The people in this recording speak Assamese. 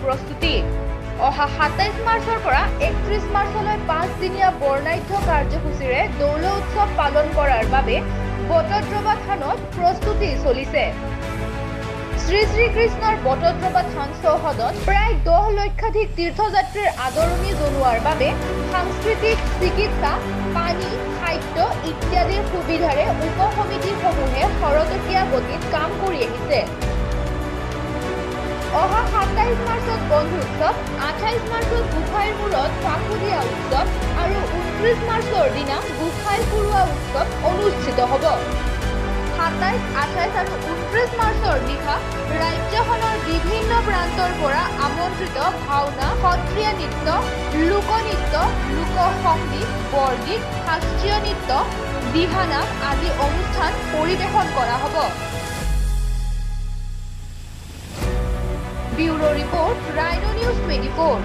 প্ৰস্তুতি অহা ২৭ মাৰ্চৰ পৰা ৩১ মাৰ্চলৈ ৫ দিনীয়া বৰ্ণাঢ্য কাৰ্যসূচীৰে দৌল উৎসৱ পালন কৰাৰ বাবে বটদ্ৰৱা থানত প্ৰস্তুতি চলিছে। শ্ৰী শ্ৰীকৃষ্ণৰ বটদ্ৰৱা থান চৌহদত প্ৰায় ১০ লক্ষাধিক তীৰ্থযাত্ৰীৰ আদৰণি জনোৱাৰ বাবে সাংস্কৃতিক, চিকিৎসা, পানী, খাদ্য ইত্যাদিৰ সুবিধাৰে উপ সমিতিসমূহে খৰতকীয়া গতিত কাম কৰি আহিছে। অহা ২৭ মাৰ্চত বন্ধু উৎসৱ, ২৮ মাৰ্চত গোসাঁইৰ মূৰত ফাকু দিয়া উৎসৱ আৰু ২৯ মাৰ্চৰ দিনা গোসাঁই ফুৰোৱা উৎসৱ অনুষ্ঠিত হ'ব। ২৭, ২৮ আৰু ২৯ মাৰ্চৰ নিশা ৰাজ্যখনৰ বিভিন্ন প্ৰান্তৰ পৰা আমন্ত্ৰিত ভাওনা, সত্ৰীয়া নৃত্য, লোকনৃত্য, লোকসংগীত, বৰগীত, শাস্ত্ৰীয় নৃত্য, দিহানাম আদি অনুষ্ঠান পৰিৱেশন কৰা হ'ব। Bureau report, rhino news 24।